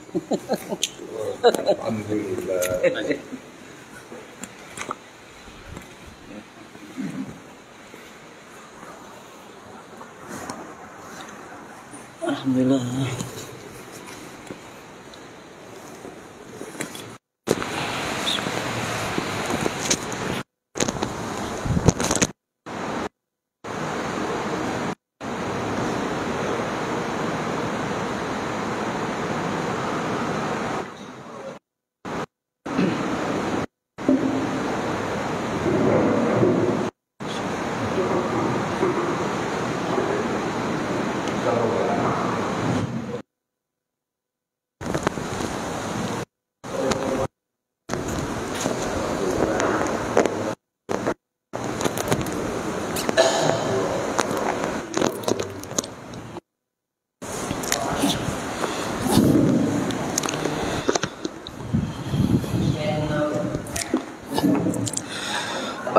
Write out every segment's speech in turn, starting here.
Alhamdulillah. Alhamdulillah.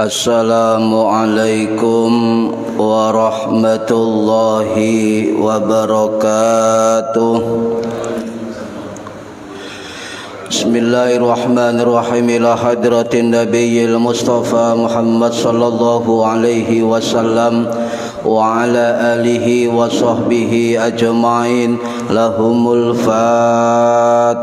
Assalamualaikum warahmatullahi wabarakatuh. Bismillahirrahmanirrahim. Ila hadratin nabiyil mustafa Muhammad sallallahu alaihi wasallam wa ala alihi wa sahbihi ajma'in. Lahumul Fatihah.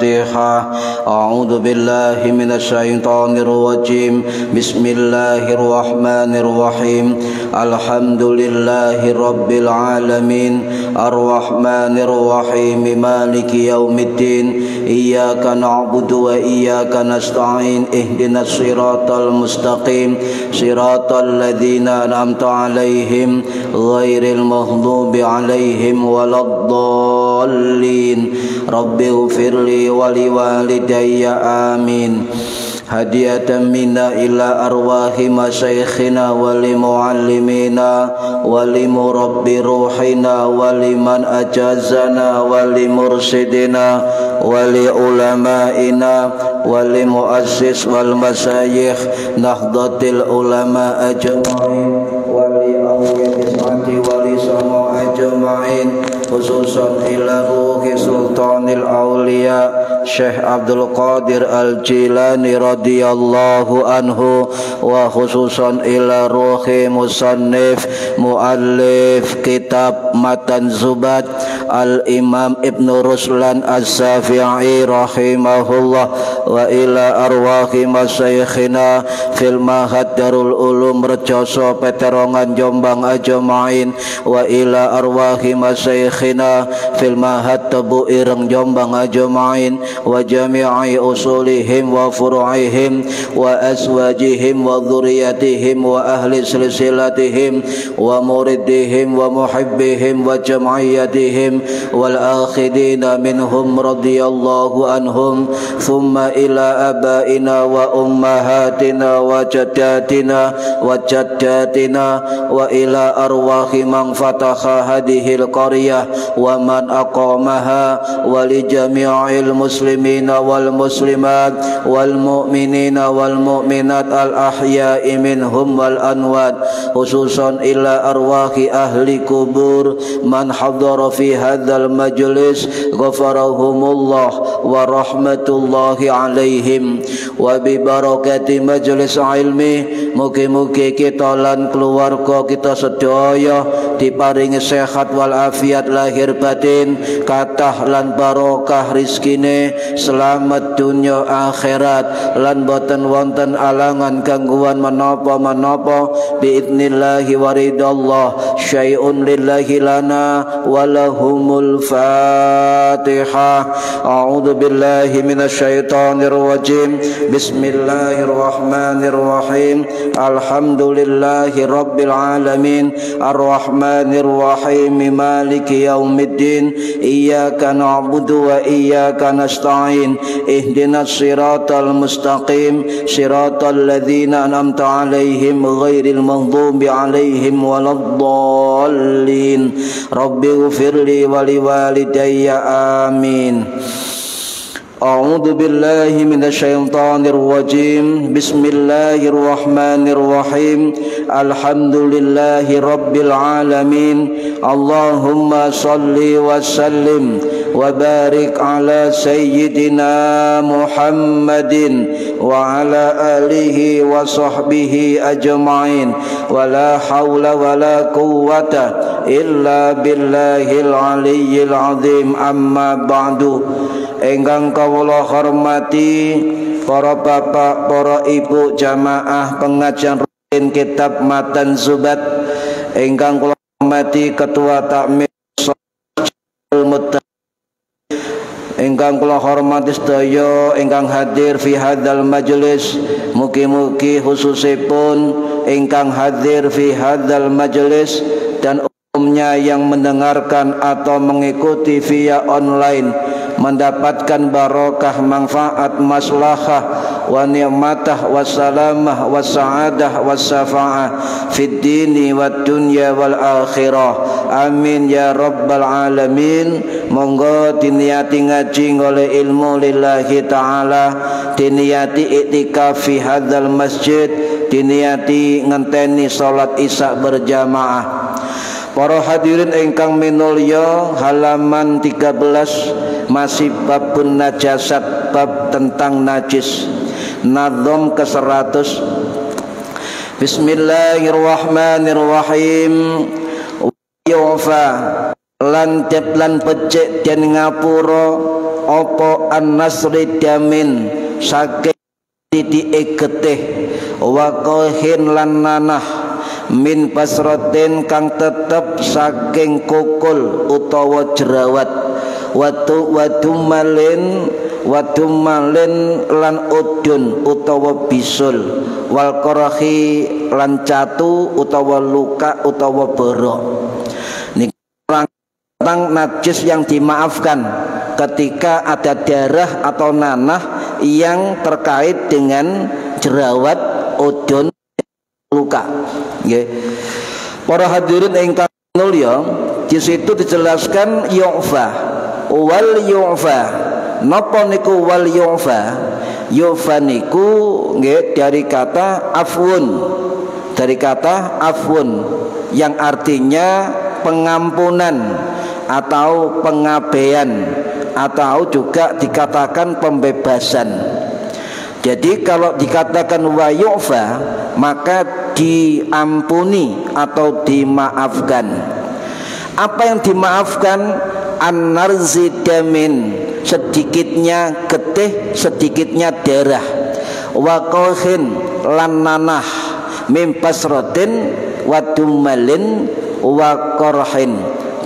A'udzu billahi minasy syaithanir rajim. Bismillahirrahmanirrahim. Alhamdulillahi rabbil alamin. Arrahmanir rahim. Maliki yaumiddin. Iyyaka na'budu wa iyyaka nasta'in. Ihdinas siratal mustaqim. Siratal ladzina an'amta 'alaihim ghairil maghdubi 'alaihim waladdallin. Rabbi ighfirli wa liwalidayya amin. Hadiyatan minna ila arwahi masyayikhina wa limuallimina wa limurabbi ruhina wa liman ajazana wa limursidina wa liulamaina wa limuassis wal masyayikh nahdlatil ulama ajma'in wa li awliyatis ati wa li sama ajma'in, khususan ila ruhi sultanil awliya Syekh Abdul Qadir Al-Jilani radhiyallahu anhu, wa khususan ila ruhi musannif muallif kitab Matan Zubat Al-Imam Ibnu Ruslan Az-Zafi'i rahimahullah, wa ila arwahi masyayikhina fil Mahad Darul Ulum Rejoso Peterongan Jombang ajma'in, wa ila arwahi masyayikhina fil Mahad Tebu Ireng Jombang ajma'in, wa jami'i usulihim wa furu'ihim wa azwajihim wa dhurriyyatihim wa ahli silsilatihim wa muridihim wa muhibbihim wa jam'iyyatihim wal akhidina minhum radhiyallahu anhum, thumma ila abaina wa ummahatina wa jaddatina wa jaddatina wa ila arwahi man fataha hadhil qaryah wa man aqamaha wa li jami'il muslimina wal muslimat wal mu'minina wal mu'minat al ahya'i minhum wal anwat, khususan ila arwahi ahli kubur man hadara fi hadzal majlis ghafarahumullah wa rahmatullahi alaihim, wa bi barakati majlis ilmi mugi-mugi kita lan keluarga kita sedaya diparingi sehat wal afiat lahir batin, kathah lan barokah rizkine, selamat dunya akhirat, lan boten wonten alangan gangguan menapa-menapa biidnillahi waridallah. Syai'un lillahi lana walahumul Fatihah. A'udzu billahi minasyaitonir rajim. Bismillahirrahmanirrahim. Alhamdulillahi rabbil alamin. Arrahmanir rahim. Maliki yaumiddin. Iyyaka na'budu wa iyyaka nasta'in. Ihdinas siratal mustaqim. Siratal ladzina an'amta 'alaihim ghairil maghdubi 'alaihim waladdallin. Rabbi ighfirli wa liwalidayya amin. A'udzu billahi minasyaitonir rajim. Bismillahirrahmanirrahim. Alhamdulillahi rabbil alamin. Allahumma shalli wa sallim wa barik ala sayyidina Muhammadin wa ala alihi wa sahbihi ajma'in wa la hawla wa la quwwata illa billahil aliyyil azim. Amma ba'du. Ingkang kawula hormati para bapak, para ibu jamaah pengajian rutin kitab Matan Zubat, ingkang kula hormati ketua takmir ingkang kula hormati sedaya ingkang hadir fi hadzal majlis, mugi-mugi khususipun ingkang hadir fi hadzal majlis dan umumnya yang mendengarkan atau mengikuti via online mendapatkan barokah, manfaat, maslahah wa ni'matah wa salamah wa sa'adah wa syafa'ah fid dini wad dunya wal akhirah. Amin ya rabbal alamin. Monggo diniati ngaji oleh ilmu lillahi ta'ala, diniati iktikaf fi hadzal masjid, diniati ngenteni salat isya berjamaah. Para hadirin ingkang minulya, halaman 13 masih babun najasat, bab tentang najis, nazom ke-100. Bismillahirrahmanirrahim. Yu'fa lan becik den ngapura apa an-nasri damin saking titike getih wa qahin lan nanah min basratin kang tetep saking kukul utawa jerawat wadumalin lan udun utawa bisul wal qarahi lan catu utawa luka utawa borok. Niki tentang najis yang dimaafkan ketika ada darah atau nanah yang terkait dengan jerawat, udun, luka. Nggih. Para hadirin ingkang mulya, di situ dijelaskan yu'fa wal yu'fa. Napa niku wal yu'fa? Yu'fa niku nggih dari kata afwun. Dari kata afwun yang artinya pengampunan atau pengabaian atau juga dikatakan pembebasan. Jadi kalau dikatakan wa yu'fa maka diampuni atau dimaafkan. Apa yang dimaafkan? An-narzi damin, sedikitnya getih, sedikitnya darah. Wa qawhin lan nanah, mim basratin wa dumalin wa qarhin,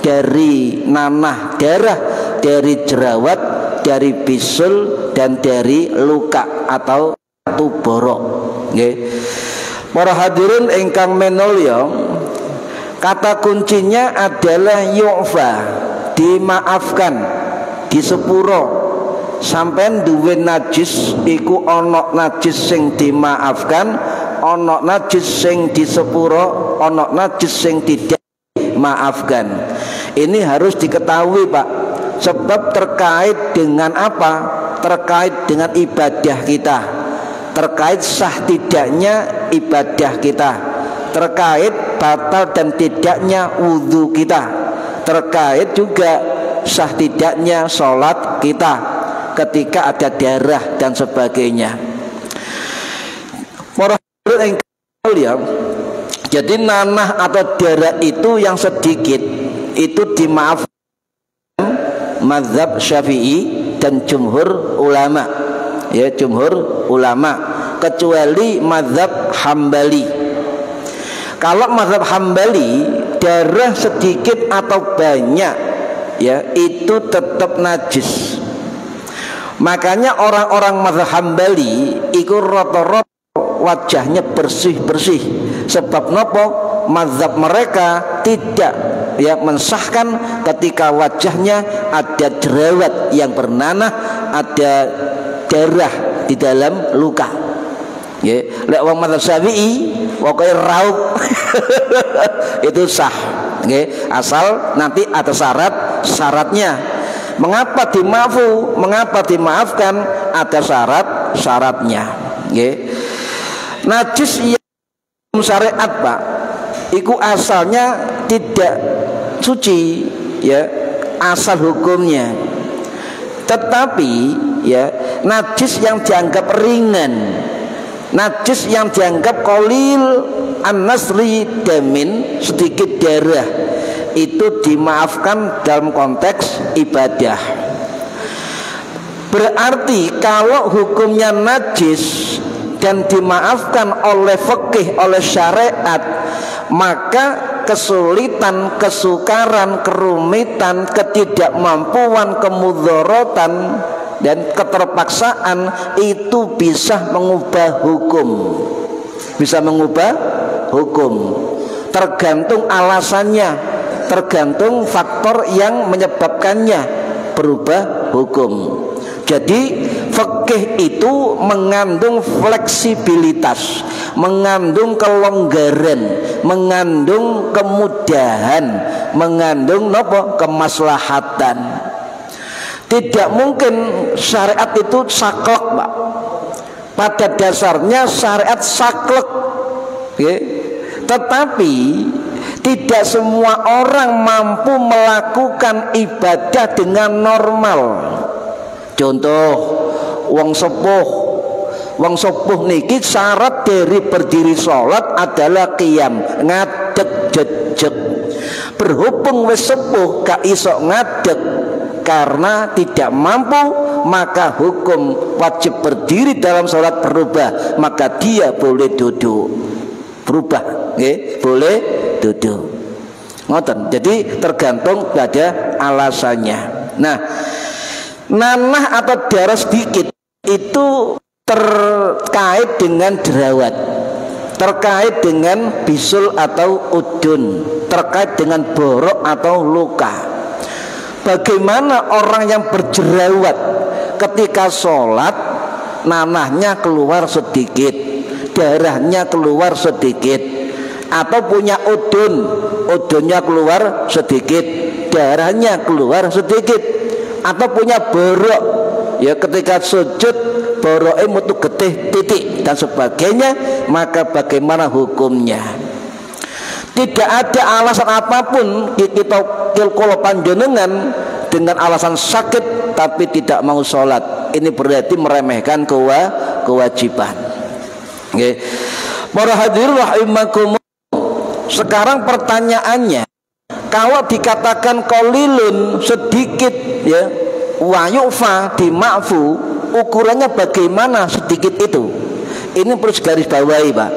dari nanah darah, dari jerawat, dari bisul dan dari luka atau borok. Nggih. Para hadirin ingkang minulya, kata kuncinya adalah yu'fa, dimaafkan, disepuro. Sampeyan duwe najis iku ana najis sing dimaafkan, ana najis sing disepuro, ana najis sing tidak dimaafkan. Ini harus diketahui, Pak. Sebab terkait dengan apa? Terkait dengan ibadah kita, terkait sah tidaknya ibadah kita, terkait batal dan tidaknya wudhu kita, terkait juga sah tidaknya sholat kita ketika ada darah dan sebagainya. Jadi nanah atau darah itu yang sedikit itu dimaafkan mazhab Syafi'i dan jumhur ulama, ya, jumhur ulama, kecuali mazhab Hambali. Kalau mazhab Hambali darah sedikit atau banyak, ya, itu tetap najis. Makanya orang-orang mazhab Hambali itu rata-rata wajahnya bersih-bersih. Sebab nopo? Mazhab mereka tidak, ya, mensahkan ketika wajahnya ada jerawat yang bernanah, ada darah di dalam luka. Ya, lek wong mazhab Syafi'i pokoknya rauk itu sah. Nggih, asal nanti ada syaratnya. Mengapa dimaafu? Mengapa dimaafkan? Ada syaratnya. Nggih. Najis yang syariat, Pak, iku asalnya tidak suci, ya, asal hukumnya. Tetapi ya, najis yang dianggap ringan, najis yang dianggap qalil an-nasri damin, sedikit darah, itu dimaafkan dalam konteks ibadah. Berarti kalau hukumnya najis dan dimaafkan oleh fikih, oleh syariat, maka kesulitan, kesukaran, kerumitan, ketidakmampuan, kemudharatan dan keterpaksaan itu bisa mengubah hukum. Bisa mengubah hukum. Tergantung alasannya, tergantung faktor yang menyebabkannya berubah hukum. Jadi fikih itu mengandung fleksibilitas, mengandung kelonggaran, mengandung kemudahan, mengandung kemaslahatan. Tidak mungkin syariat itu saklek, Pak. Pada dasarnya syariat saklek, okay? Tetapi tidak semua orang mampu melakukan ibadah dengan normal. Contoh, wong sepuh niki syarat dari berdiri sholat adalah qiyam, ngadeg jejeg. Berhubung wis sepuh gak iso ngadeg karena tidak mampu, maka hukum wajib berdiri dalam sholat berubah, maka dia boleh duduk. Berubah, okay? Boleh duduk. Ngoten. Jadi tergantung pada alasannya. Nah, nanah atau darah sedikit itu terkait dengan jerawat, terkait dengan bisul atau udun, terkait dengan borok atau luka. Bagaimana orang yang berjerawat ketika sholat, nanahnya keluar sedikit, darahnya keluar sedikit, atau punya udun, udunnya keluar sedikit, darahnya keluar sedikit, atau punya borok, ya ketika sujud boroknya mutu getih titik dan sebagainya, maka bagaimana hukumnya? Tidak ada alasan apapun kita kilkolo panjenengan dengan alasan sakit tapi tidak mau sholat, ini berarti meremehkan kewajiban. Okay. Para hadirin rahimakumullah, sekarang pertanyaannya, kalau dikatakan qalilun sedikit ya, wa yu'fa dima'fu, ukurannya bagaimana sedikit itu? Ini perlu garis bawahi, Pak.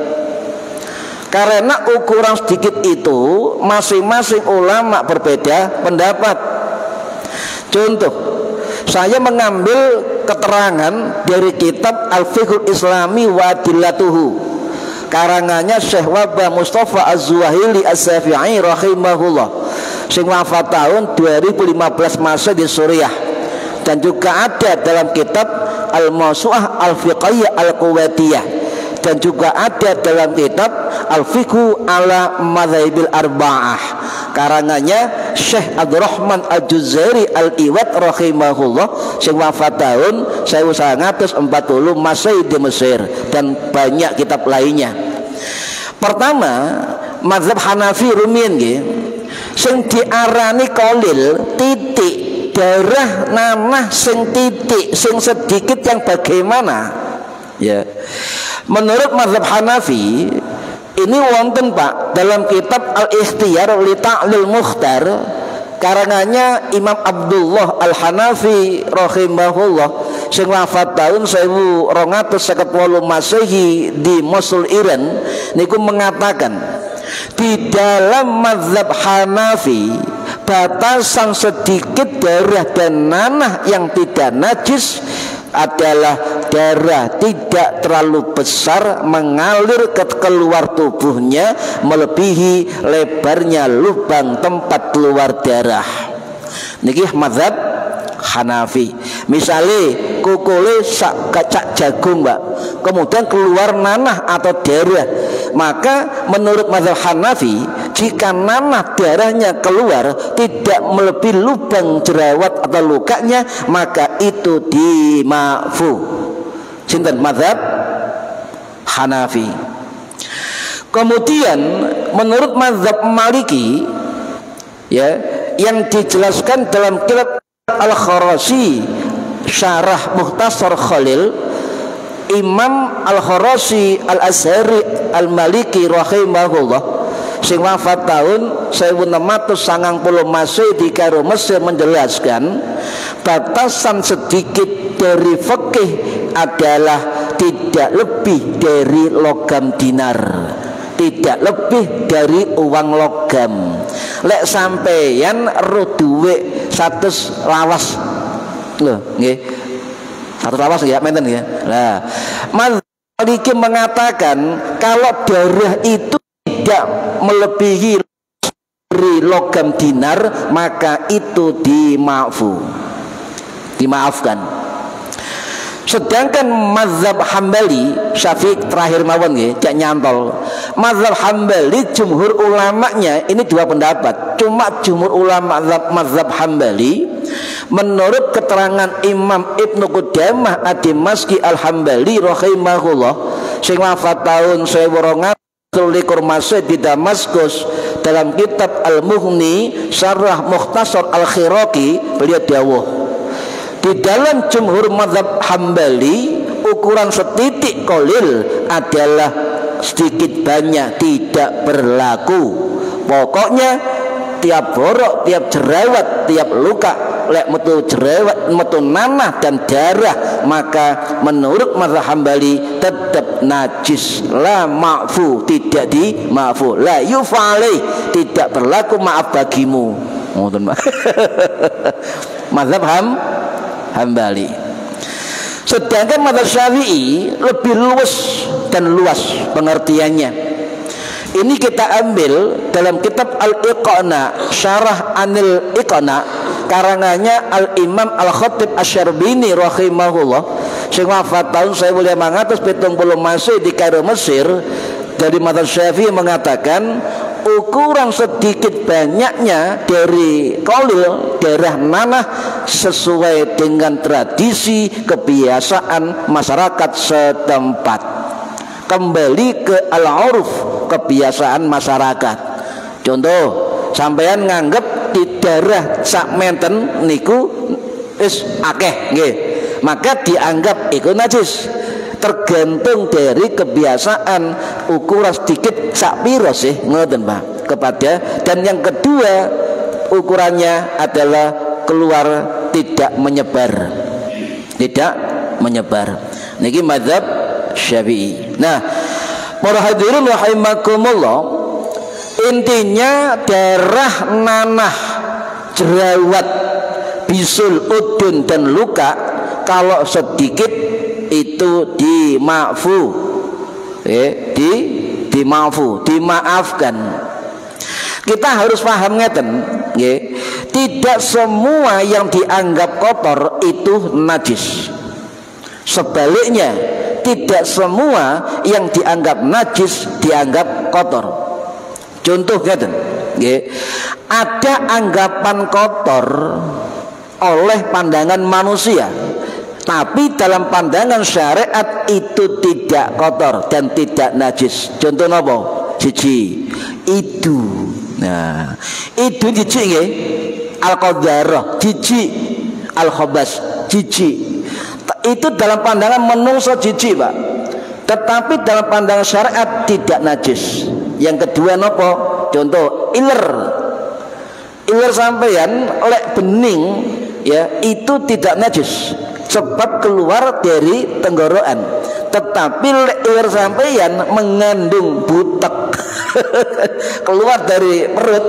Karena ukuran sedikit itu masing-masing ulama berbeda pendapat. Contoh, saya mengambil keterangan dari kitab Al-Fiqhul Islami wa Adillatuhu, karangannya Syekh Wahbah Mustafa Az-Zuhaili As-Syafi'i rahimahullah, sing wafat tahun 2015 Masehi di Suriah. Dan juga ada dalam kitab Al-Mawsu'ah Al-Fiqhiyah Al-Quwaitiyah, dan juga ada dalam kitab Al-Fiqhu ala Madhabil Arba'ah, karangannya Syekh Abdurrahman Al-Juzairi Al-Iwad rahimahullah, sing wafat tahun 1940 Masehi di Mesir, dan banyak kitab lainnya. Pertama, mazhab Hanafi rumiyin nggih, sing diarani qalil titik, darah nanah sing titik, sing sedikit yang bagaimana? Ya. Menurut mazhab Hanafi ini wonten, Pak, dalam kitab Al-Ikhtiyar li Ta'lil Mukhtar, karangannya Imam Abdullah Al-Hanafi rahimahullah, sing wafat tahun 1258 Masehi di Mosul, Iran, niku mengatakan di dalam mazhab Hanafi batasan sedikit darah dan nanah yang tidak najis adalah darah tidak terlalu besar mengalir ke keluar tubuhnya melebihi lebarnya lubang tempat keluar darah. Niki mazhab Hanafi. Misalnya kukule sak kacak jagung, Mbak, kemudian keluar nanah atau darah, maka menurut mazhab Hanafi, jika nanah darahnya keluar tidak melebihi lubang jerawat atau lukanya, maka itu dima'fu. Sinten mazhab Hanafi. Kemudian menurut mazhab Maliki, ya, yang dijelaskan dalam kitab Al-Kharashi Syarah Mukhtasar Khalil, Imam Al-Kharashi Al-Azhari Al-Maliki rahimahullah sing wafat tahun 1690 Masehi di Kairo Mesir menjelaskan batasan sedikit dari fikih adalah tidak lebih dari logam dinar, tidak lebih dari uang logam. Lek sampeyan ro duwe 100 lawas lho nggih, 100 lawas ya menten ya. Nah, Maliki mengatakan kalau darah itu tidak melebihi dari logam dinar maka itu dimaafkan. Sedangkan mazhab Hambali, Syafi'i terakhir mawon nggih, jak nyantol. Mazhab Hambali jumhur ulamanya ini dua pendapat. Cuma jumhur ulama mazhab Hambali menurut keterangan Imam Ibnu Qudamah Ad-Dimashqi Al-Hambali rahimahullah sing wafat tahun 1200 Masehi di Damaskus, dalam kitab Al-Mughni Syarah Mukhtasar Al-Khiraqi, beliau dawuh di dalam jumhur mazhab Hambali ukuran setitik kolil adalah sedikit banyak tidak berlaku. Pokoknya tiap borok, tiap jerawat, tiap luka, lek metu jerawat, metu nanah dan darah, maka menurut mazhab Hambali tetap najis, la ma'fu, tidak dima'fu, la yufalih, tidak berlaku maaf bagimu. Mazhab Hambali. Sedangkan mazhab Syafi'i lebih luas dan luas pengertiannya. Ini kita ambil dalam kitab Al-Iqna, Syarah Anil Iqna, karangannya Al-Imam Al-Khatib Asy-Syarbini rahimahullah sing wafat tahun 1570 Masehi di Kairo Mesir. Dari mazhab Syafi'i mengatakan ukuran sedikit banyaknya dari kolil, darah nanah, sesuai dengan tradisi kebiasaan masyarakat setempat, kembali ke al-uruf, kebiasaan masyarakat. Contoh, sampeyan nganggep di darah sak menten niku wis akeh nggih, maka dianggap iku najis. Tergantung dari kebiasaan ukuran sedikit sak piro sih, ngoten Pak, kepada. Dan yang kedua ukurannya adalah keluar, tidak menyebar, tidak menyebar. Niki mazhab Syafi'i. Nah, para hadirin rahimakumullah, intinya darah nanah, jerawat, bisul, udun dan luka kalau sedikit itu dimaafkan. Kita harus paham ngeten, tidak semua yang dianggap kotor itu najis. Sebaliknya, tidak semua yang dianggap najis dianggap kotor. Contoh ngeten, ada anggapan kotor oleh pandangan manusia, tapi dalam pandangan syariat itu tidak kotor dan tidak najis. Contoh nopo? Cici itu. Nah, itu cici nggih. Al-qadarah cici, al-khabas cici. Itu dalam pandangan menungso cici, Pak. Tetapi dalam pandangan syariat tidak najis. Yang kedua nopo? Contoh iler. Iler sampeyan oleh bening ya, itu tidak najis sebab keluar dari tenggorokan. Tetapi iler sampeyan mengandung butek keluar dari perut,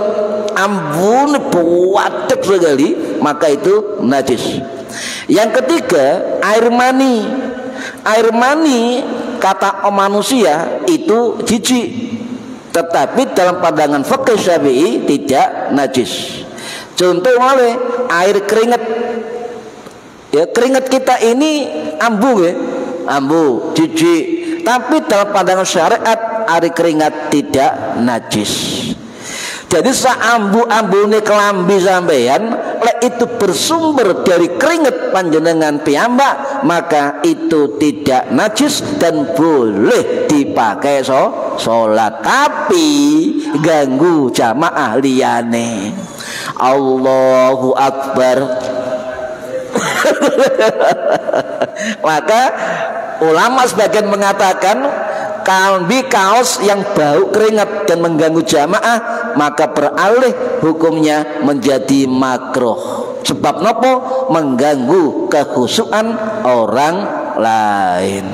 ambune buatek sekali, maka itu najis. Yang ketiga, air mani. Air mani kata manusia itu jijik, tetapi dalam pandangan fikih Syafi'i tidak najis. Contoh oleh air keringat. Ya, keringat kita ini ambu ya, ambu, jijik. Tapi dalam pandangan syariat air keringat tidak najis. Jadi saambu-ambune kelambi sampeyan lek itu bersumber dari keringat panjenengan piyambak, maka itu tidak najis dan boleh dipakai sholat, tapi ganggu jamaah liyane. Allahu Akbar. Maka ulama sebagian mengatakan kalbi kaos yang bau keringat dan mengganggu jamaah, maka beralih hukumnya menjadi makruh. Sebab nopo? Mengganggu kekhusyuan orang lain.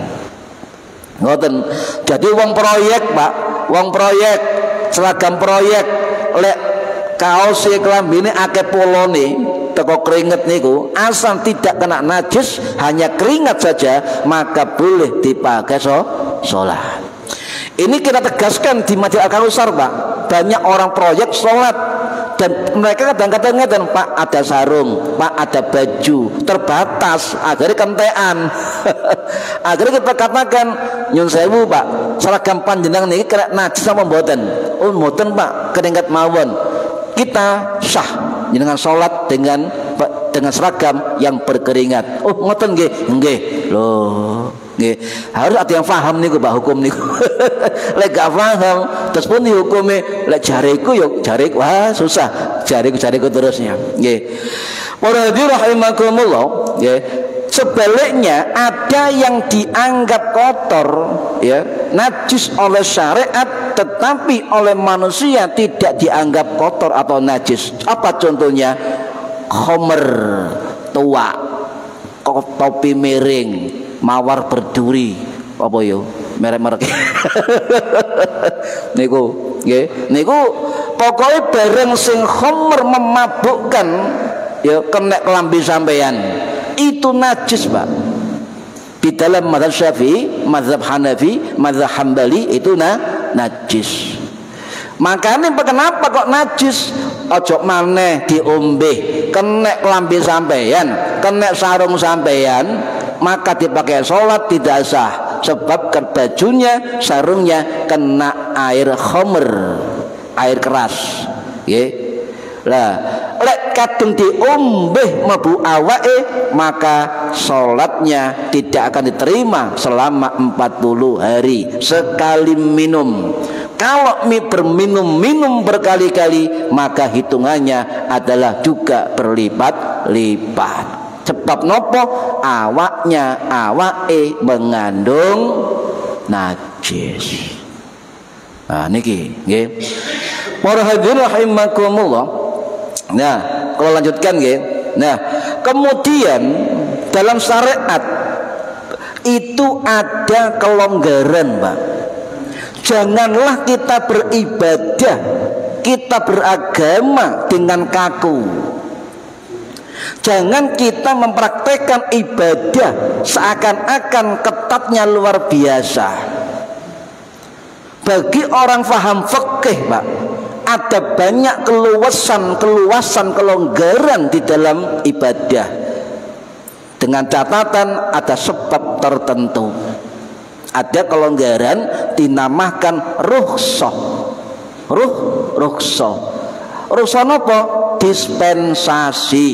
Ngoten. Jadi wong proyek, Pak, wong proyek, seragam proyek, lek kaos e klambine akeh polone, teko keringet niku, asal tidak kena najis, hanya keringat saja, maka boleh dipakai sholat. Ini kita tegaskan di Masjid Al-Kausar, Pak. Banyak orang proyek sholat dan mereka kadang-kadang ngeten, Pak, ada sarung, Pak, ada baju, terbatas, akhirnya kentean. Akhirnya kita katakan, nyun sewu, Pak, seragam panjenengan ini kena najis sama mboten? Oh mboten, Pak, keringat mawon. Kita sah dengan sholat dengan seragam yang berkeringat. Oh ngoten nggih, nggih. Loh, nggih. Harus ada yang paham niku, Pak, hukum niku. Lek gak paham, terus pun hukumnya lek jariku yo jariku, wah susah. Jariku terusnya. Nggih. Para hadirin rahimakumullah, nggih. Sebaliknya ada yang dianggap kotor, ya, najis oleh syariat, tetapi oleh manusia tidak dianggap kotor atau najis. Apa contohnya? Khomer tua, topi miring, mawar berduri, apa yo merek-merek. Niku, nggih, niku pokoknya bareng sing khomer memabukkan, ya kena kelambi sampeyan. Itu najis, Pak. Di dalam mazhab Syafi'i, mazhab Hanafi, mazhab Hambali itu najis. Makanya kenapa kok najis? Ojo maneh diombe, kena kelambi sampeyan, kena sarung sampeyan, maka dipakai sholat tidak sah. Sebab bajunya, sarungnya kena air khamr, air keras. Nggih. Lah, lek kadung diombe mlebu awake, maka sholatnya tidak akan diterima selama 40 hari sekali minum. Kalau berminum berkali-kali, maka hitungannya adalah juga berlipat-lipat. Sebab nopo? Awake mengandung najis. Nah niki, nggih. Para hadirin rahimakumullah. Nah, kalau lanjutkan nggih. Nah, kemudian dalam syariat itu ada kelonggaran, Pak. Janganlah kita beribadah, kita beragama dengan kaku. Jangan kita mempraktekkan ibadah seakan-akan ketatnya luar biasa. Bagi orang faham fikih, Pak, ada banyak keluasan kelonggaran di dalam ibadah, dengan catatan ada sebab tertentu. Ada kelonggaran dinamakan rukhsah. Rukhsah apa? Dispensasi,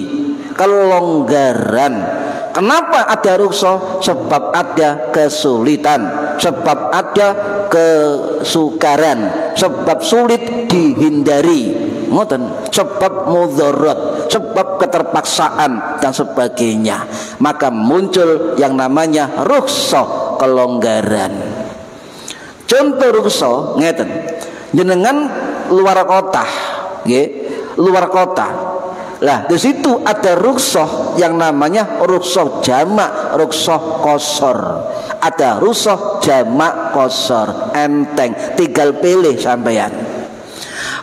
kelonggaran. Kenapa ada rukhsah? Sebab ada kesulitan, sebab ada kesukaran, sebab sulit dihindari, ngoten, sebab mudharat, sebab keterpaksaan dan sebagainya. Maka muncul yang namanya rukhsah, kelonggaran. Contoh rukhsah ngeten, jenengan luar kota, nggih, luar kota. Lah di situ ada rukhsah yang namanya rukhsah jamak, rukhsah qashar. Ada rukhsah jamak qashar, enteng, tinggal pilih sampeyan.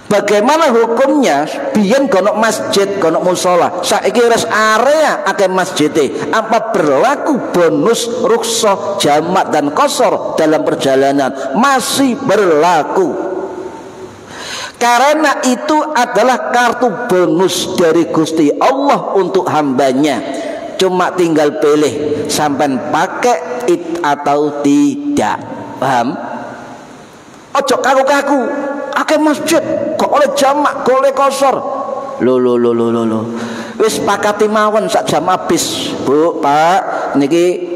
Bagaimana hukumnya? Biyen kono masjid, kono musala, saiki wis area akeh masjide. Apa berlaku bonus rukhsah jamak dan qashar dalam perjalanan? Masih berlaku. Karena itu adalah kartu bonus dari Gusti Allah untuk hambanya. Cuma tinggal pilih sampai pakai it atau tidak. Paham? Ojo kaku-kaku. Akeh masjid kok oleh jamak, kok oleh qashar. Lo. Wis pakati mawon sak jam habis. Bu, Pak, niki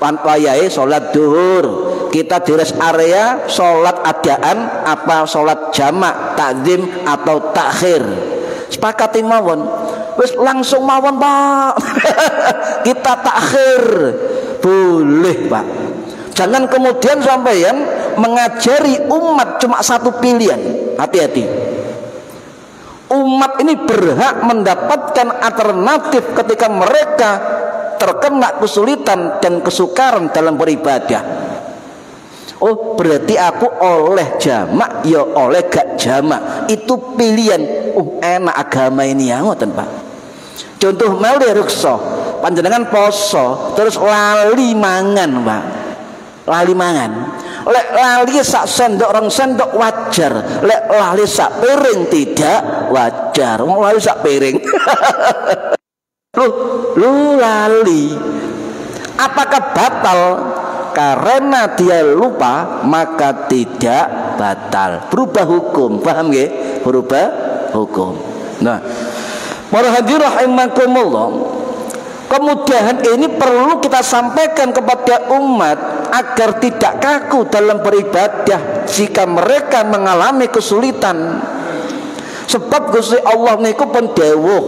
wayahe salat zuhur. Kita di rest area sholat adaan apa sholat jamak, takdim atau takhir. Sepakati mawon. Wis langsung mawon Pak. Kita takhir. Boleh Pak. Jangan kemudian sampeyan mengajari umat cuma satu pilihan. Hati-hati. Umat ini berhak mendapatkan alternatif ketika mereka terkena kesulitan dan kesukaran dalam beribadah. Oh, berarti aku oleh jamak ya oleh gak jamak. Itu pilihan. Enak agama ini ya ngoten Pak. Contoh meli rukso, panjenengan poso terus lali mangan Pak. Lali mangan. Lek lali sak sendok rong sendok wajar. Lek lali sak piring tidak wajar. Wong lali sak piring. Lu lali. Apakah batal? Karena dia lupa maka tidak batal. Berubah hukum, paham nggih? Berubah hukum. Nah, para hadirin rahimakumullah, kemudahan ini perlu kita sampaikan kepada umat agar tidak kaku dalam beribadah jika mereka mengalami kesulitan. Sebab Gusti Allah niku pun dawuh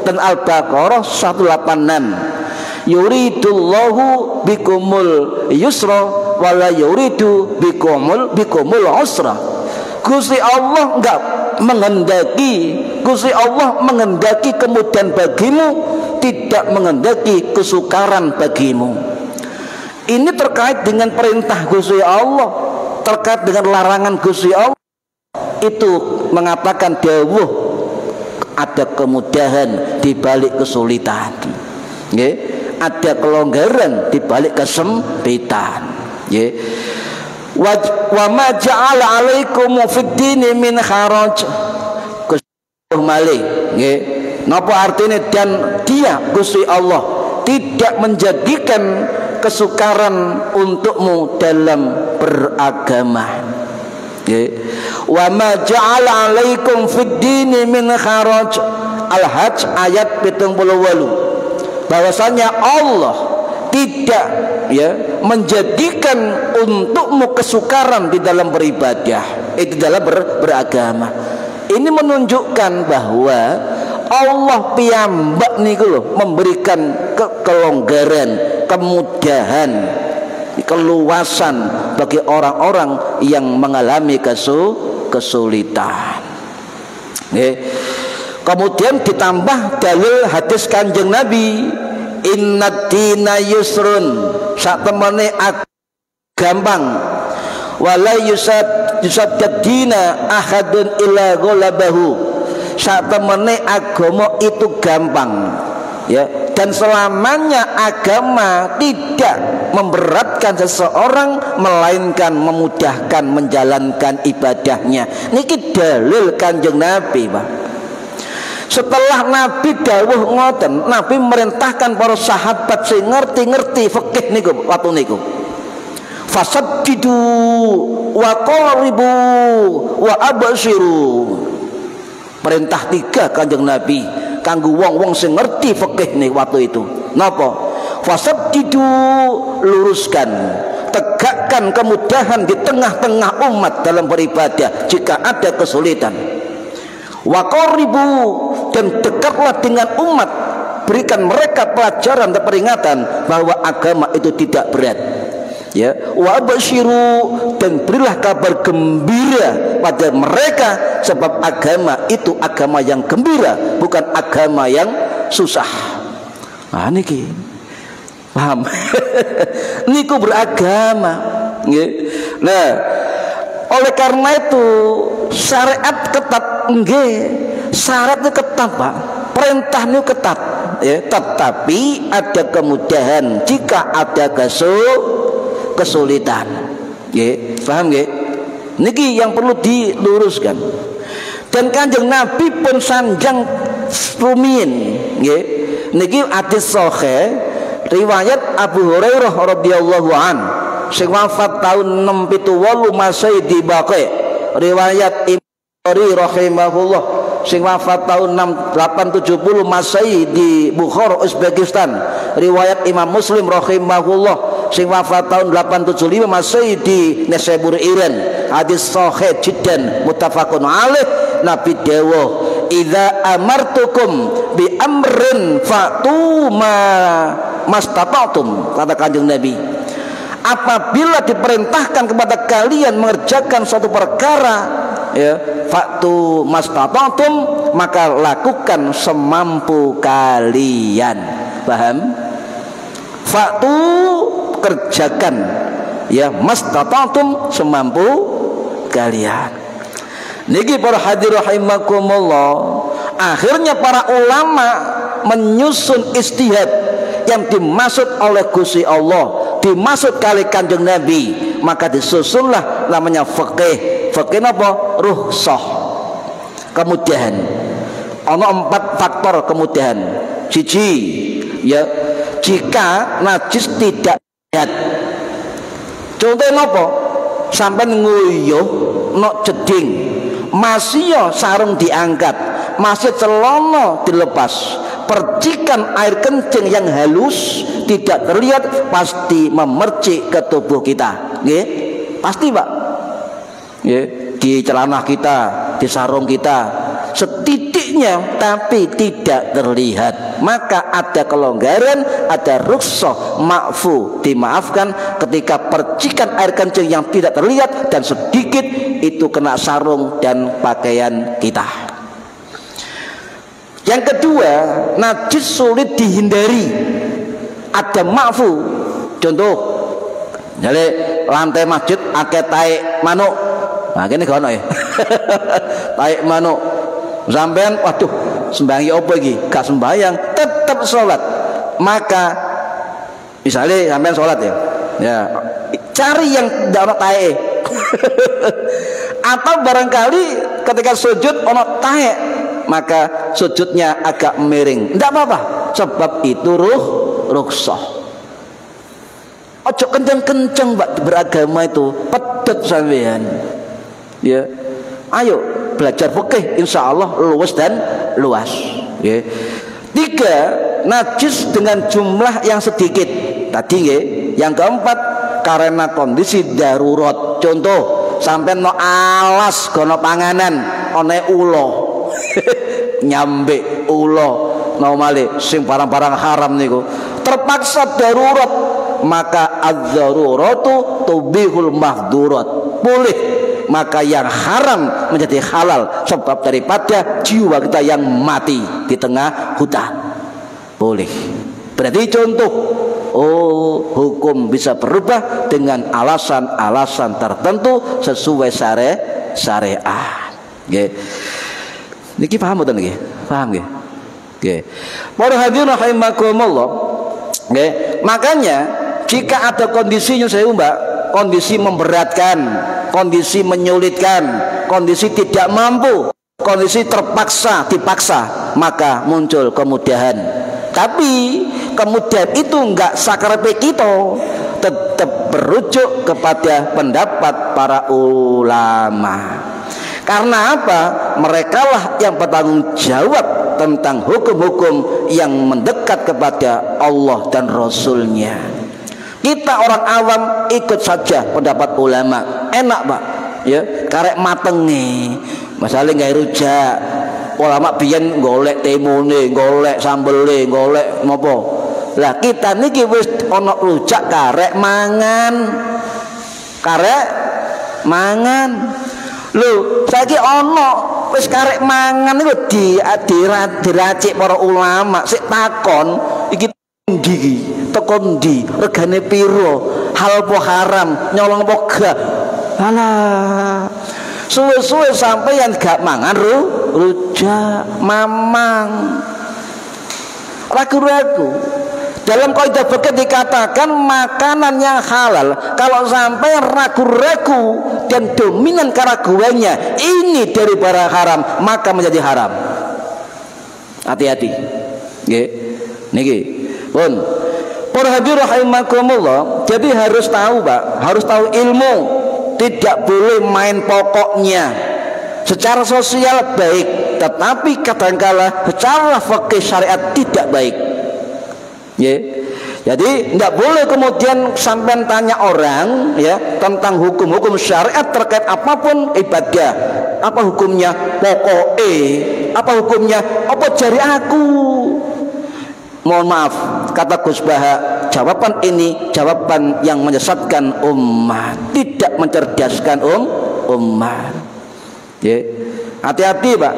dan Al-Baqarah 186. Yuridullahu bikumul yusra wala yuridu bikumul usra. Gusti Allah enggak menghendaki, Gusti Allah menghendaki kemudahan bagimu, tidak menghendaki kesukaran bagimu. Ini terkait dengan perintah Gusti Allah, terkait dengan larangan Gusti Allah. Itu mengatakan dawuh ada kemudahan di balik kesulitan. Nggih. Ada kelonggaran di balik kesempitan. Nggih. Wa ma ja'ala 'alaikum fid dini min haraj. Malih nggih. Napa artinya? Dan dia Gusti Allah tidak menjadikan kesukaran untukmu dalam beragama. Nggih. Wa ma ja'ala 'alaikum fid dini min haraj. Al-Hajj ayat 78. Bahwasanya Allah tidak ya menjadikan untukmu kesukaran di dalam beribadah, di dalam beragama. Ini menunjukkan bahwa Allah piyambak niku loh memberikan kelonggaran, kemudahan, keluasan bagi orang-orang yang mengalami kesulitan. Kemudian ditambah dalil hadis Kanjeng Nabi, innad dina yusrun, sak temene gampang, wala yusaddad dina ahadun illa ghalabahu, sak temene agama itu gampang ya, dan selamanya agama tidak memberatkan seseorang melainkan memudahkan menjalankan ibadahnya. Niki dalil Kanjeng Nabi Pak. Setelah Nabi dawuh ngoten, Nabi merintahkan para sahabat sing ngerti-ngerti fikih niku waktu niku. Fasaddidu wa qaribu wa abshiru. Perintah 3 Kanjeng Nabi kanggo wong-wong sing ngerti fikih niku waktu itu. Napa? Fasaddidu, luruskan, tegakkan kemudahan di tengah-tengah umat dalam beribadah jika ada kesulitan. Wa qaribu, dan dekatlah dengan umat, berikan mereka pelajaran dan peringatan bahwa agama itu tidak berat ya. Wa abshiru, dan berilah kabar gembira pada mereka, sebab agama itu agama yang gembira, bukan agama yang susah. Nah niki paham. Niku beragama nggih. Nah, oleh karena itu syariat ketat nggih, syaratnya ketat Pak, perintahnya ketat ya, tetapi ada kemudahan jika ada kesulitan nggih, paham nggih? Niki yang perlu diluruskan. Dan Kanjeng Nabi pun sanjang rumiyin nggih. Niki hadis sahih riwayat Abu Hurairah radhiyallahu an sing wafat tahun 678 Masih di Baqi, riwayat Imam rahimahullah sing wafat tahun 870 Masih di Bukhara Uzbekistan, riwayat Imam Muslim rahimahullah sing wafat tahun 875 Masih di Nesebur Iran. Hadis sahih jiddan muttafaqun alaih. Nabi dawuh, idza amartukum bi amrin fa'tu mastata'tum, kata Kanjeng Nabi, apabila diperintahkan kepada kalian mengerjakan suatu perkara, ya, fa'tu mastata'tum, maka lakukan semampu kalian. Paham? Fa'tu, kerjakan, ya, mastata'tum, semampu kalian. Niki para hadirin rahimakumullah, akhirnya para ulama menyusun ijtihad yang dimaksud oleh Gusti Allah, dimaksud kali Kanjeng Nabi, maka disusunlah namanya fikih. Fikih apa? Rukhsah, kemudahan. Ono 4 faktor kemudahan. Siji, ya, jika najis tidak lihat. Contohnya apa? Sampai nguyuh nok jeding, masih sarung diangkat, masih celana dilepas, percikan air kencing yang halus tidak terlihat pasti memercik ke tubuh kita, nggih? Pasti, Pak. Nggih, di celana kita, di sarung kita, setitiknya tapi tidak terlihat, maka ada kelonggaran, ada rukhsah, ma'fu, dimaafkan ketika percikan air kencing yang tidak terlihat dan sedikit itu kena sarung dan pakaian kita. Yang kedua, najis sulit dihindari, ada ma'fu. Contoh, jadi lantai masjid akeh taek manuk, nah kene gak ono ya. Taek manuk, sampean waduh sembahyang apa iki? Gak sembahyang, tetap sholat. Maka misalnya sampean sholat ya, cari yang tidak ono taek. Atau barangkali ketika sujud ono taek, maka sujudnya agak miring, tidak apa-apa, sebab itu rukhsah. Ojo kenceng-kenceng Pak beragama itu, pedet sampean. Ya, ayo belajar fikih, insya Allah luas dan luas. Ya. 3, najis dengan jumlah yang sedikit. Tadi ya. Yang keempat, karena kondisi darurat. Contoh, sampai no alas gono panganan, one ulo, nyambe ulo, no male, sing barang-barang haram niku. Terpaksa darurat, maka ad-daruratu tubihul mahdurat. Boleh, maka yang haram menjadi halal sebab daripada jiwa kita yang mati di tengah hutan. Boleh. Berarti contoh, hukum bisa berubah dengan alasan-alasan tertentu sesuai syariat. Nggih. Niki paham mboten nggih? Paham nggih? Nggih. Para hadirin rahimakumullah. Nggih. Makanya jika ada kondisinya saya Mbak, kondisi memberatkan, kondisi menyulitkan, kondisi tidak mampu, kondisi terpaksa, dipaksa, maka muncul kemudahan. Tapi kemudian itu enggak sakrape kita, tetap berujuk kepada pendapat para ulama. Karena apa? Merekalah yang bertanggung jawab tentang hukum-hukum yang mendekat kepada Allah dan Rasulnya. Kita orang awam ikut saja pendapat ulama, enak Pak, ya, karek matenge, masalah nggak rujak. Ulama biyen golek temune, golek sambele, golek nopo. Lah kita niki wis ana rujak karek mangan. Karek mangan. Lho, saiki ana wis karek mangan niku diracik para ulama, sik takon iki ndi iki? Teko ndi? Regane piro? Halal apa haram? Nyolong apa gak? Alah. Suwe-suwe sampai yang gak mangan rujak, mamang, ragu-ragu. Dalam kaidah fikih dikatakan makanan yang halal kalau sampai ragu-ragu dan dominan keraguannya ini dari barang haram, maka menjadi haram. Hati-hati. Nggih. Niki. Pun. Para hadirin rahimakumullah, jadi harus tahu, Pak, harus tahu ilmu. Tidak boleh main pokoknya. Secara sosial baik, tetapi kadangkala secara fikih syariat tidak baik. Ya. Jadi tidak boleh kemudian sampai tanya orang ya tentang hukum-hukum syariat terkait apapun ibadah. Apa hukumnya? Pokoknya apa hukumnya? Apa jari aku? Mohon maaf, kata Gus Baha, jawaban ini jawaban yang menyesatkan umat, tidak mencerdaskan umat. Ya. Hati-hati, Pak.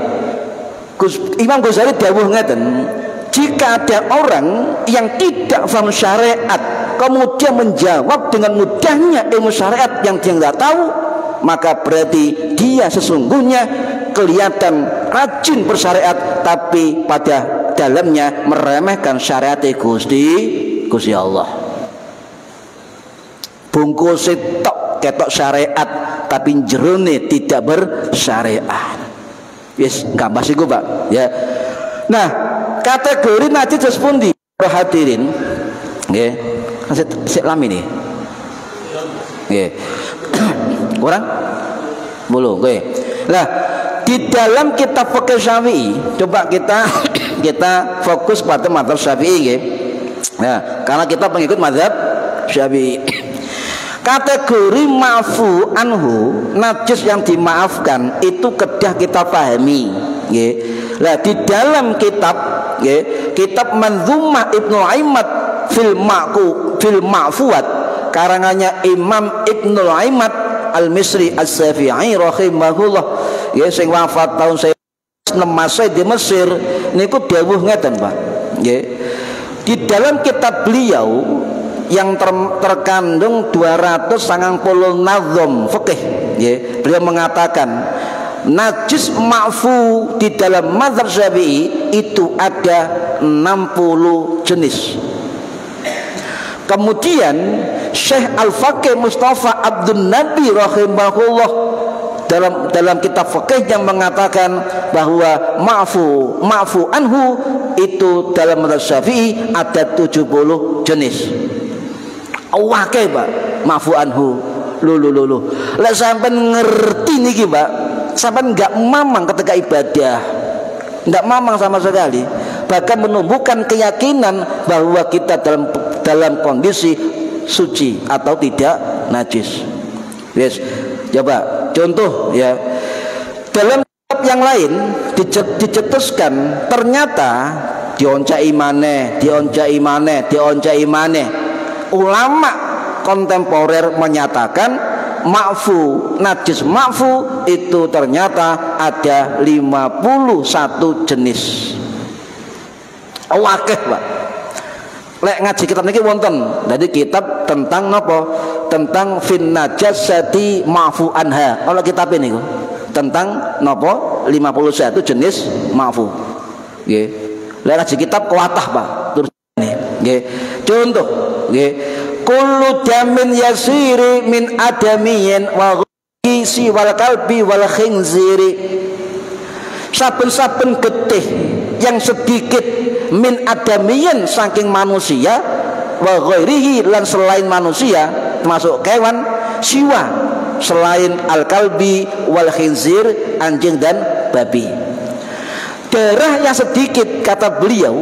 Imam Ghazali dawuh ngeten, jika ada orang yang tidak paham syariat kemudian menjawab dengan mudahnya ilmu syariat yang dia nggak tahu, maka berarti dia sesungguhnya kelihatan rajin bersyariat tapi pada dalamnya meremehkan syariat Gusti Allah. Bungkus tok ketok syariat tapi jerone tidak bersyariat. Yes, gampang sih Pak. Ya. Nah, kategori najis terus pundi? Hadirin. Nggih. Sik lami nih. Nggih. Kurang? Belum, nggih. Nah, di dalam kitab fikih Syafi'i, coba kita fokus pada mazhab Syafi'i nggih. Nah, karena kita pengikut mazhab Syafi'i. Kategori ma'fu anhu, najis yang dimaafkan, itu kedah kita pahami nggih. Nah, di dalam kitab nggih, kitab Manzumah Ibnu Aimat fil Ma'fuwat karangannya Imam Ibnu Aimat Al-Misri As-Syafi'i rahimahullah ya, sing wafat tahun 6 Masehi di Mesir niku dawuh ngeten Pak nggih. Di dalam kitab beliau yang terkandung 290 nazom fikih nggih, beliau mengatakan najis ma'fu di dalam mazhab Syafi'i itu ada 60 jenis. Kemudian Syekh Al-Faqih Mustafa Abdul Nabi rahimahullah dalam kitab fikih yang mengatakan bahwa ma'fu anhu itu dalam mazhab Syafi'i ada 70 jenis. Awake Pak ma'fu anhu. Lho. Lek sampean ngerti niki Pak, sampean enggak mamang ketika ibadah. Enggak mamang sama sekali. Bahkan menumbuhkan keyakinan bahwa kita dalam kondisi suci atau tidak najis. Yes. Coba contoh ya. Dalam kitab yang lain dicetuskan ternyata dioncai maneh. Ulama kontemporer menyatakan najis ma'fu itu ternyata ada 51 jenis. Wakeh Pak. Lek ngaji kitab niki wonten. Jadi kitab tentang napa? Tentang fin najasati ma'fu anha. Kalau kitab ini tentang napa? 51 jenis ma'fu. Nggih. Lek ngaji kitab kuatah Pak. Terus nggih. Contoh nggih. Kullu damin yasiri min adamiyin wa ghisi wal kalbi wal khinziri. Saben-saben getih yang sedikit min adamiyin saking manusia wa ghairihi lan selain manusia termasuk kewan siwa selain al kalbi wal khinzir anjing dan babi. Darah yang sedikit kata beliau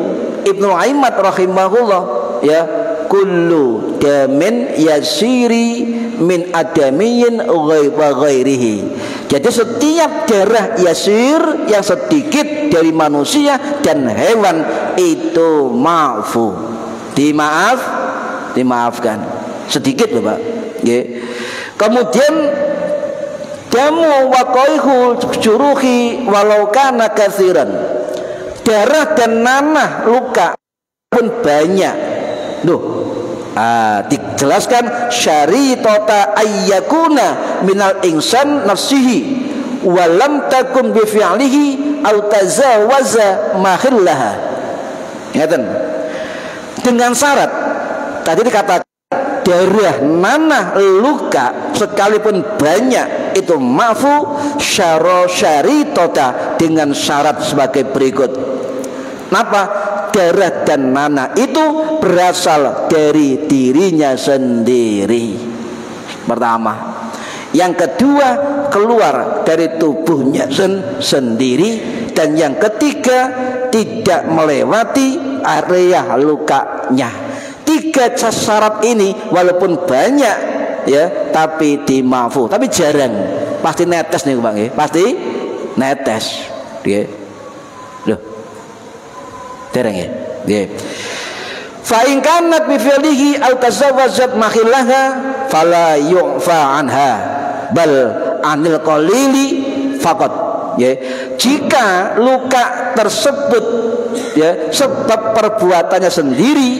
Ibnu Aimat rahimahullah ya, kullu damin yasiri min adamiyin wa ghairihi. Jadi setiap darah yasir yang sedikit dari manusia dan hewan itu ma'fu, dimaafkan sedikit loh Pak. Kemudian damu waqaihu juruhi walau kana katsiran, darah dan nanah luka pun banyak. Dijelaskan syaritota ayyakuna minal insan nafsihi walam takum bi fi'lihi aw tazawaza mahillaha. Ngeten. Dengan syarat tadi dikatakan darah nanah luka sekalipun banyak itu ma'fu syaritota dengan syarat sebagai berikut. Kenapa? Darah dan nanah itu berasal dari dirinya sendiri. Pertama. Yang kedua, keluar dari tubuhnya sendiri. Dan yang ketiga, tidak melewati area lukanya. 3 syarat ini walaupun banyak ya, tapi dimaafu. Tapi jarang. Pasti netes nih Bang, pasti netes. Loh. Dereng ya. Nggih. Fa in kanat bi fi'lihi aw tazawwajat makhillaha fala yu'fa anha bal anil qalili faqat. Ya, jika luka tersebut ya sebab perbuatannya sendiri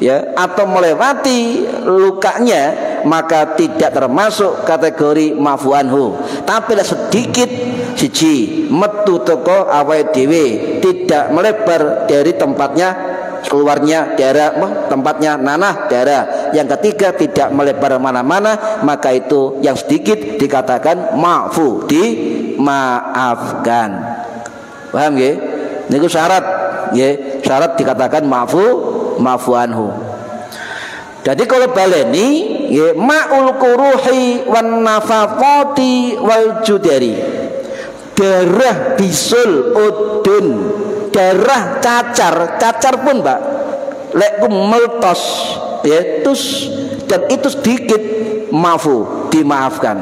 ya atau melewati lukanya, maka tidak termasuk kategori ma'fu anhu. Tapi lah sedikit siji metu teko awake dhewe, tidak melebar dari tempatnya, keluarnya darah tempatnya nanah darah. Yang ketiga tidak melebar mana-mana, maka itu yang sedikit dikatakan ma'fu, dimaafkan. Paham nggih? Niku syarat nggih, syarat dikatakan ma'fu anhu. Jadi kalau baleni nggih ma'ul kuruhi wan nafaqati wal judari. Darah bisul udun, darah cacar pun Mbak lek ku meletos ya tus, dan itu sedikit maafu, dimaafkan.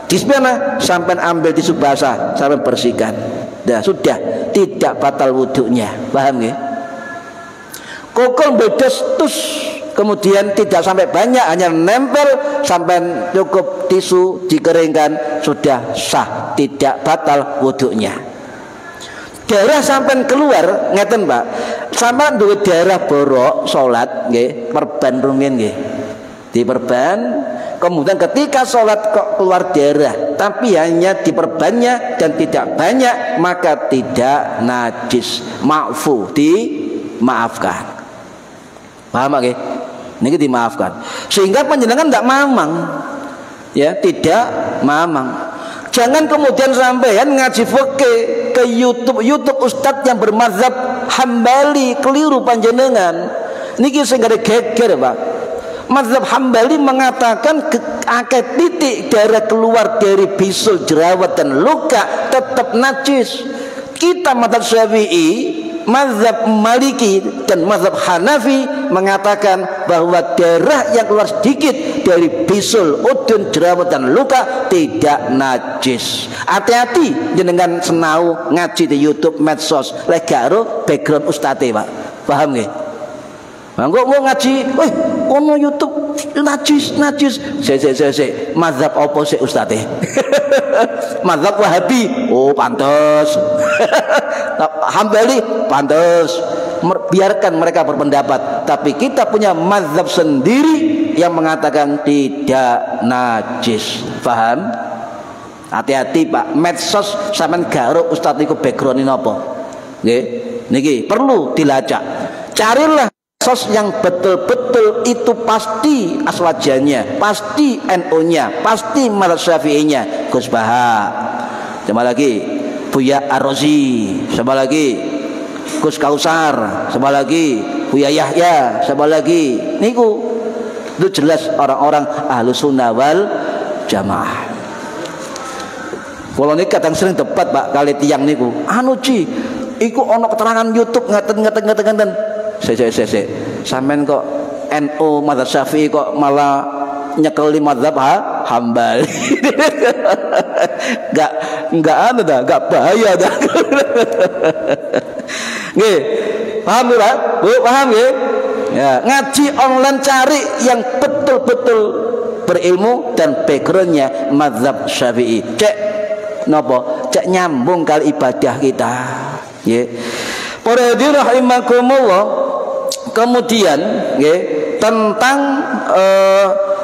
Disana sampai ambil tisu basah sampai bersihkan. Dah sudah, tidak batal wudhunya. Paham nggih? Kokol bedes tus kemudian tidak sampai banyak, hanya nempel sampai cukup tisu dikeringkan, sudah sah, tidak batal wudhunya. Darah sampai keluar ngeten Pak, sampai duwe darah borok salat nggih, perban rumiyin nggih. Diperban, kemudian ketika sholat kok keluar darah, tapi hanya diperbannya dan tidak banyak, maka tidak najis, ma'fu, dimaafkan. Paham nggih? Niki dimaafkan. Sehingga panjenengan tidak mamang, ya tidak mamang. Jangan kemudian sampean ngaji fikih ke YouTube ustadz yang bermazhab Hambali, keliru panjenengan. Niki sing gak geger Pak. Mazhab Hambali mengatakan akeh titik darah keluar dari bisul, jerawat dan luka tetap najis. Kita mazhab Syafi'i, mazhab Maliki dan mazhab Hanafi mengatakan bahwa darah yang keluar sedikit dari bisul, udun, jerawat dan luka tidak najis. Hati-hati jenengan senau ngaji di YouTube medsos lek garo background ustadz Pak. Paham nggih? Mangko mau ngaji, ono YouTube najis. Sik. Mazhab apa sik ustaz? Mazhab Wahabi. Oh, pantes. Hambali pantes. Biarkan mereka berpendapat, tapi kita punya mazhab sendiri yang mengatakan tidak najis. Paham? Hati-hati Pak, medsos sampean garo ustaz niku background napa? Nggih. Niki perlu dilacak. Carilah sos yang betul-betul itu pasti aswajannya, pasti NU-nya, pasti mazhab Syafi'inya. Gus Baha, sama lagi Buya Ar-Razi, sama lagi Gus Kausar, sama lagi Buya Yahya, sama lagi niku. Itu jelas orang-orang Ahlus Sunnah wal Jamaah. Kalau ini kadang sering debat Pak kali tiang niku, anu Ci, iku ono keterangan YouTube ngaten. Sik. Sampean kok NU mazhab Syafi'i kok malah nyekeli mazhab Hambali. Enggak anu dah, enggak bahaya dah. Nggih. Paham Pak? Bu, paham nggih? Ya, ngaji online cari yang betul-betul berilmu dan backgroundnya mazhab Syafi'i. Cek napa? Cek nyambung kali ibadah kita. Nggih. Para hadirin rahimakumullah. Kemudian nggih tentang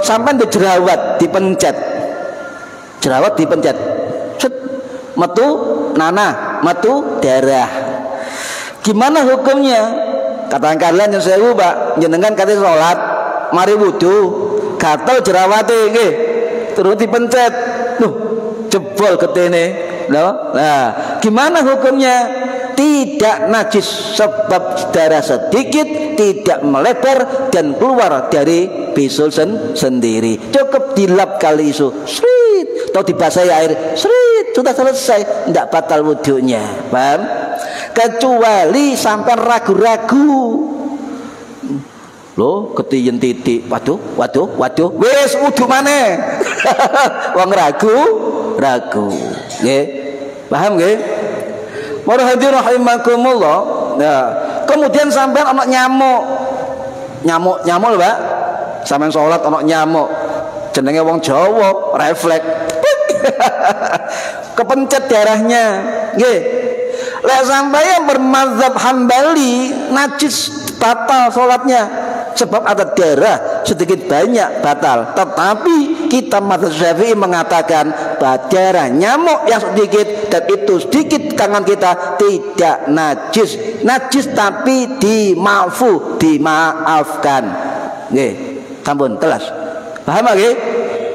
sampai jerawat dipencet. Jerawat dipencet. Set, metu nanah, metu darah. Gimana hukumnya? Katakanlah yang sewu Pak, jenengan kate salat, mari wudu, gatel jerawate nggih. Terus dipencet. Loh, jebol getene. Loh. Nah, gimana hukumnya? Tidak najis sebab darah sedikit tidak melebar dan keluar dari bisul sendiri. Cukup dilap kali isu, srit, atau dibasahi air, srit, sudah selesai, tidak batal wudhunya. Paham? Kecuali sampai ragu-ragu. Loh, ketiyen titik, waduh, wes wudhu maneh. Wong ragu. Nggih. Paham nggih? Para hadirin rahimakumullah. Nah, kemudian sampean ana nyamuk. Nyamuk lho, Pak. Sampean salat ana nyamuk. Jenenge wong Jawa, refleks. Kepencet darahnya. Nggih. Lek sampeyan bermazhab Hambali, najis batal salatnya. Sebab ada darah sedikit banyak batal. Tetapi kita mazhab Syafi'i mengatakan darah nyamuk yang sedikit dan itu sedikit tangan kita tidak najis. Najis tapi dimaafkan. Nggih, sampun telas. Paham nggih?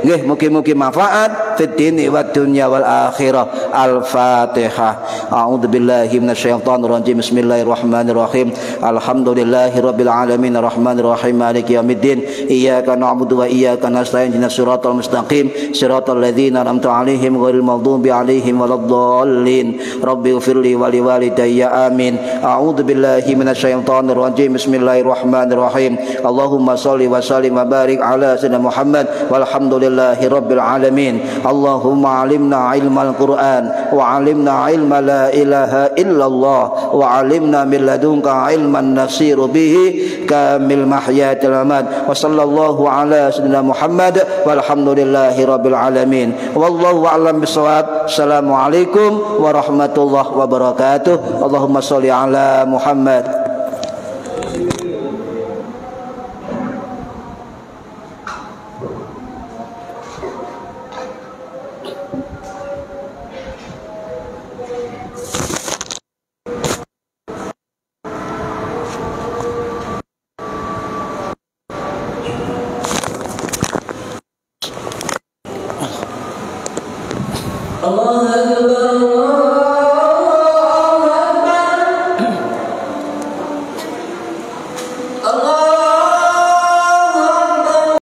Nggih, mugi-mugi manfaat fid dini wad dunya wal akhirah. Al-Fatihah. A'udzubillahi minasyaitonir rajim. Bismillahirrahmanirrahim. Alhamdulillahirabbil alamin arrahmanir rahim maliki yaumiddin. Iyyaka na'budu wa iyyaka nasta'in. Ihdinas siratal mustaqim. Siratal ladzina an'amta 'alaihim ghairil maghdubi 'alaihim waladdallin. Rabbighfirli wa liwalidayya amin. A'udzubillahi minasyaitonir rajim. Bismillahirrahmanirrahim. Allahumma shalli wa sallim wa barik ala sayyidina Muhammad walhamdulillahi rabbil alamin. Allahumma alimna ilmal Qur'an wa alimna ilma la ilaha illallah wa alimna min ladunka ilman nasiru bihi kamil mahyatil aman. Wa sallallahu ala sayyidina Muhammad walhamdulillahi rabbil alamin. Wallahu a'lam bissawab. Assalamualaikum warahmatullahi wabarakatuh. Allahumma sholli ala Muhammad. Allah Akbar.